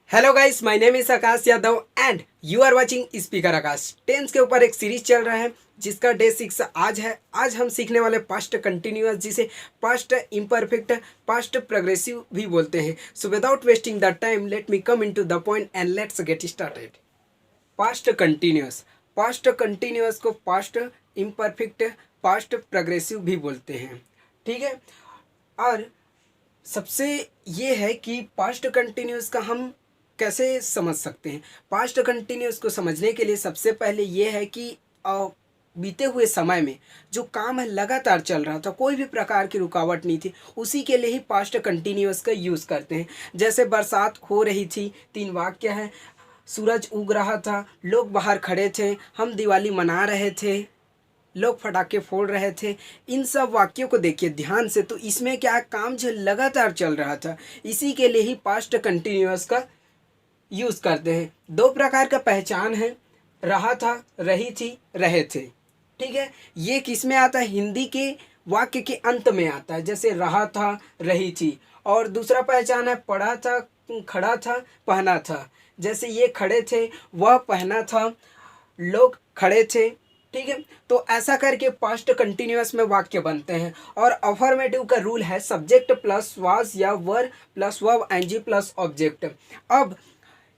Hello guys, my name is Aakash Yadav and you are watching speaker Aakash. Tense के ऊपर एक series चल रहा है जिसका डे 6 आज है। आज हम सीखने वाले पास्ट कंटिन्यूअस, जिसे पास्ट इम्परफेक्ट, पास्ट प्रोग्रेसिव भी बोलते हैं। So without wasting the time let me come into the point and let's get started. Past continuous, past continuous को पास्ट इम्परफेक्ट, पास्ट प्रोग्रेसिव भी बोलते हैं। ठीक है। और सबसे ये है कि पास्ट कंटिन्यूस का हम कैसे समझ सकते हैं। पास्ट कंटिन्यूस को समझने के लिए सबसे पहले ये है कि बीते हुए समय में जो काम है लगातार चल रहा था, कोई भी प्रकार की रुकावट नहीं थी, उसी के लिए ही पास्ट कंटिन्यूस का यूज़ करते हैं। जैसे बरसात हो रही थी, 3 वाक्य है। सूरज उग रहा था, लोग बाहर खड़े थे, हम दिवाली मना रहे थे, लोग फटाके फोड़ रहे थे। इन सब वाक्यों को देखिए ध्यान से, तो इसमें क्या काम जो लगातार चल रहा था, इसी के लिए ही पास्ट कंटिन्यूअस का यूज़ करते हैं। 2 प्रकार का पहचान है, रहा था, रही थी, रहे थे। ठीक है। ये किस में आता है? हिंदी के वाक्य के अंत में आता है, जैसे रहा था, रही थी। और दूसरा पहचान है, पढ़ा था, खड़ा था, पहना था। जैसे ये खड़े थे, वह पहना था, लोग खड़े थे। ठीक है। तो ऐसा करके पास्ट कंटिन्यूअस में वाक्य बनते हैं। और अफर्मेटिव का रूल है सब्जेक्ट प्लस वाज या were plus verb ing plus object. अब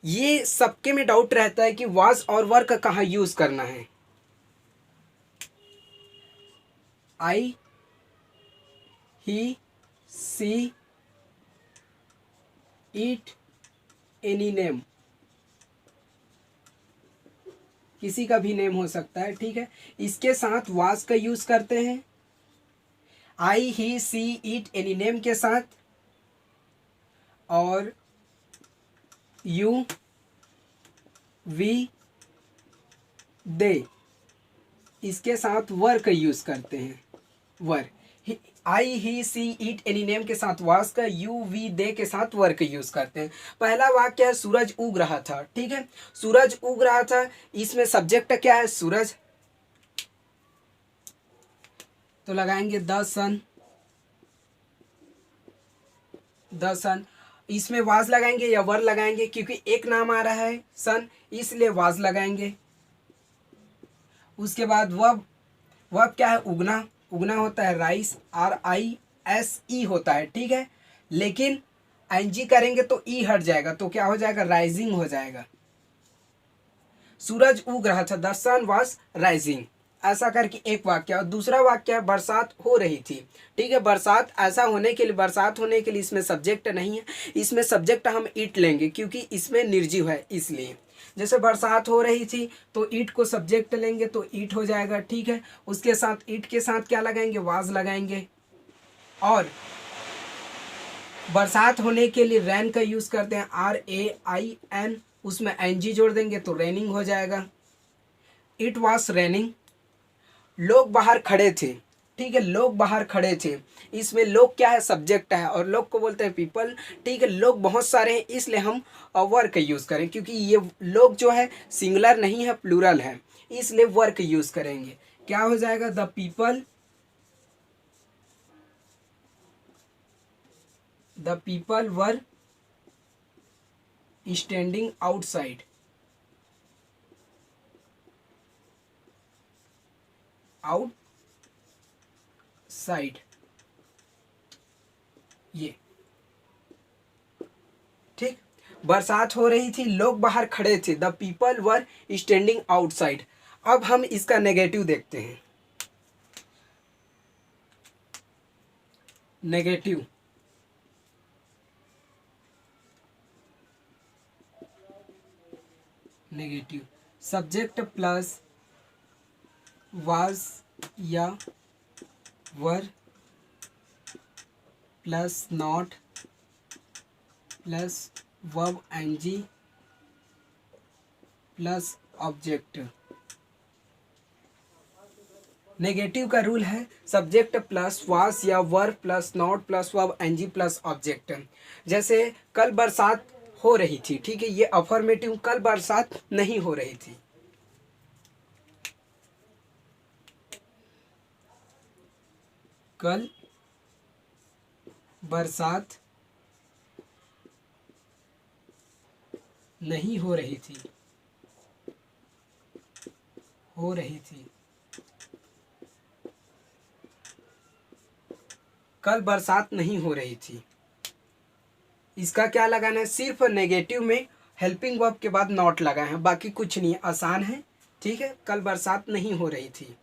ये सबके में डाउट रहता है कि वाज और वर का कहाँ यूज करना है। आई, ही, सी, इट, एनी नेम, किसी का भी नेम हो सकता है। ठीक है। इसके साथ वाज का यूज करते हैं, आई, ही, सी, इट, एनी नेम के साथ। और यू, वी, दे, इसके साथ वर का यूज करते हैं। वर, आई, ही, सी, इट, एनी नेम के साथ वास का, यू, वी, दे के साथ वर का यूज करते हैं। पहला वाक्य है सूरज उग रहा था। ठीक है। सूरज उग रहा था, इसमें सब्जेक्ट क्या है? सूरज। तो लगाएंगे द सन, द सन। इसमें वाज लगाएंगे या वर लगाएंगे? क्योंकि एक नाम आ रहा है सन, इसलिए वाज लगाएंगे। उसके बाद वर्ब क्या है? उगना। उगना होता है राइस, RISE होता है। ठीक है। लेकिन एनजी करेंगे तो ई हट जाएगा, तो क्या हो जाएगा? राइजिंग हो जाएगा। सूरज उग रहा था, द सन वाज राइजिंग। ऐसा करके एक वाक्य। और दूसरा वाक्य है बरसात हो रही थी। ठीक है। बरसात ऐसा होने के लिए, बरसात होने के लिए इसमें सब्जेक्ट नहीं है, इसमें सब्जेक्ट हम इट लेंगे क्योंकि इसमें निर्जीव है इसलिए। जैसे बरसात हो रही थी तो ईट को सब्जेक्ट लेंगे तो ईट हो जाएगा। ठीक है। उसके साथ ईट के साथ क्या लगाएंगे? वाज लगाएंगे। और बरसात होने के लिए रैन का यूज करते हैं, RAIN, उसमें एनजी जोड़ देंगे तो रेनिंग हो जाएगा। It was raining. लोग बाहर खड़े थे। ठीक है। लोग बाहर खड़े थे, इसमें लोग क्या है? सब्जेक्ट है, और लोग को बोलते हैं पीपल। ठीक है। लोग बहुत सारे हैं इसलिए हम वर्क यूज करें, क्योंकि ये लोग जो है सिंगुलर नहीं है, प्लूरल है, इसलिए वर्क यूज करेंगे। क्या हो जाएगा? The people, the people were standing outside, outside. ये ठीक। बरसात हो रही थी, लोग बाहर खड़े थे, the people were standing outside. अब हम इसका नेगेटिव देखते हैं। Negative, negative subject plus was या were plus not plus verb ing plus object. Negative का रूल है सब्जेक्ट प्लस वास या were plus not plus verb ing plus object. जैसे कल बरसात हो रही थी। ठीक है। ये अफर्मेटिव, कल बरसात नहीं हो रही थी। कल बरसात नहीं हो रही थी, हो रही थी। कल बरसात नहीं हो रही थी। इसका क्या लगाना है, सिर्फ नेगेटिव में हेल्पिंग वर्ब के बाद नॉट लगा है, बाकी कुछ नहीं, आसान है। ठीक है, कल बरसात नहीं हो रही थी।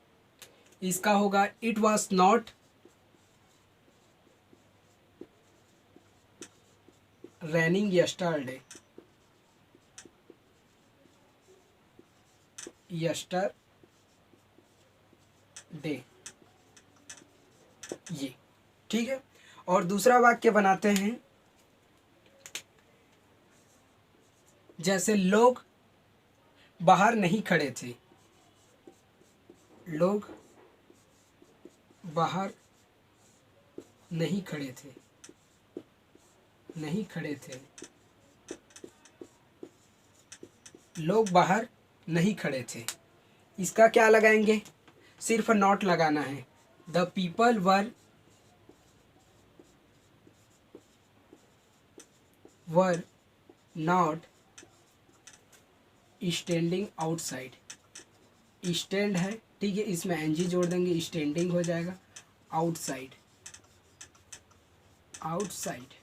इसका होगा it was not raining yesterday, yesterday, ये ठीक है। और दूसरा वाक्य बनाते हैं, जैसे लोग बाहर नहीं खड़े थे, लोग बाहर नहीं खड़े थे, नहीं खड़े थे, लोग बाहर नहीं खड़े थे। इसका क्या लगाएंगे, सिर्फ नॉट लगाना है। The people were not standing outside, stand है, ठीक है, इसमें एनजी जोड़ देंगे, स्टैंडिंग हो जाएगा, आउटसाइड, आउटसाइड।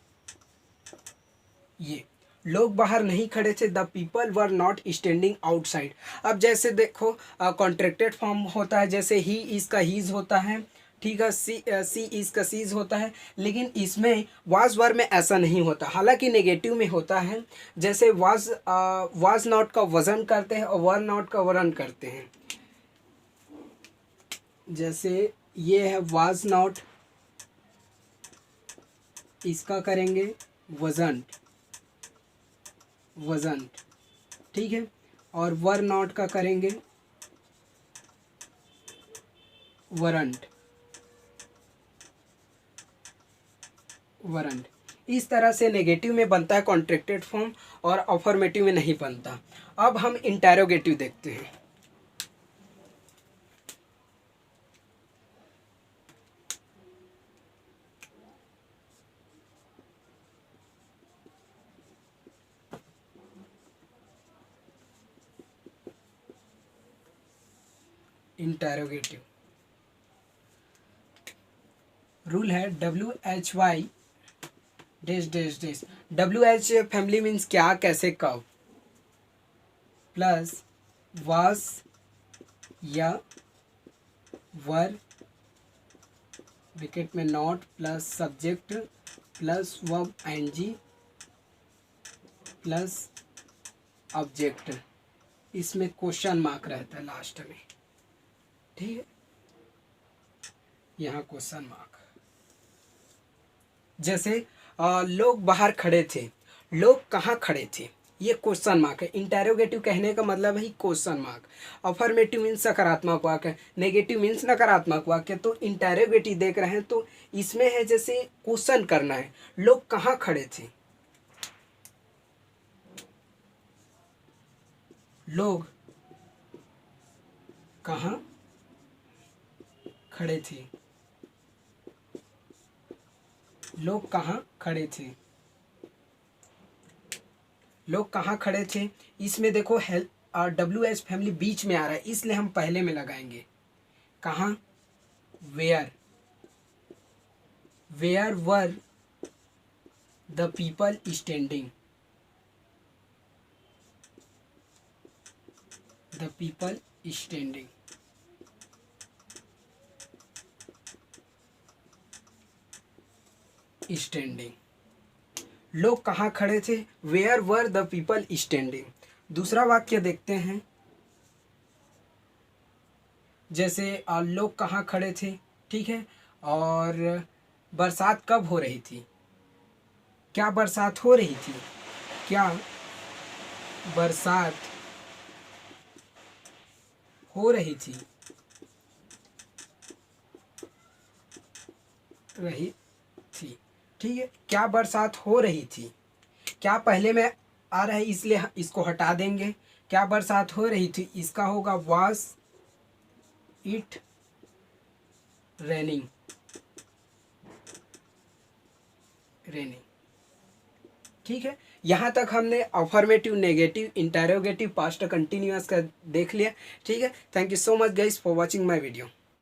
ये लोग बाहर नहीं खड़े थे, the people were not standing outside. अब जैसे देखो कॉन्ट्रैक्टेड फॉर्म होता है, जैसे ही इसका हीज होता है, ठीक है, सी इज का सीज होता है, लेकिन इसमें वाज वर में ऐसा नहीं होता, हालांकि नेगेटिव में होता है। जैसे वाज नॉट का वजन करते हैं और वर नॉट का वरन करते हैं। जैसे ये है वाज नॉट, इसका करेंगे वजन, वजन, ठीक है, और वर नॉट का करेंगे वरंट, वरंट। इस तरह से नेगेटिव में बनता है कॉन्ट्रैक्टेड फॉर्म और अफर्मेटिव में नहीं बनता। अब हम इंटेरोगेटिव देखते हैं। इंटेरोगेटिव रूल है WHY dash dash dash, WH family means क्या, कैसे, कब, प्लस वाज या वर, ब्रैकेट में not, plus subject, plus verb ing, plus object, इसमें क्वेश्चन मार्क रहता है लास्ट में, ठीक है, यहाँ क्वेश्चन मार्क। जैसे लोग बाहर खड़े थे, लोग कहाँ खड़े थे, ये क्वेश्चन मार्क है। इंटेरोगेटिव कहने का मतलब है क्वेश्चन मार्क। अफर्मेटिव मीन्स सकारात्मक वाक्य, नेगेटिव मीन्स नकारात्मक वाक्य। तो इंटेरोगेटिव देख रहे हैं तो इसमें है जैसे क्वेश्चन करना है, लोग कहाँ खड़े थे, लोग कहाँ खड़े थे, लोग कहाँ खड़े थे, लोग कहाँ खड़े थे। इसमें देखो हेल्प WH फैमिली बीच में आ रहा है, इसलिए हम पहले में लगाएंगे। कहाँ, where, where were the people standing, the people standing, standing. लोग कहाँ खड़े थे, where were the people standing. दूसरा वाक्य देखते हैं, जैसे लोग कहाँ खड़े थे, ठीक है, और बरसात कब हो रही थी, क्या बरसात हो रही थी, क्या बरसात हो रही थी, रही थी, ठीक है, क्या बरसात हो रही थी। क्या पहले में आ रहा है इसलिए इसको हटा देंगे, क्या बरसात हो रही थी, इसका होगा वाज इट रेनिंग, रेनिंग, ठीक है। यहाँ तक हमने affirmative, negative, interrogative, past continuous का देख लिया। ठीक है, thank you so much guys for watching my video.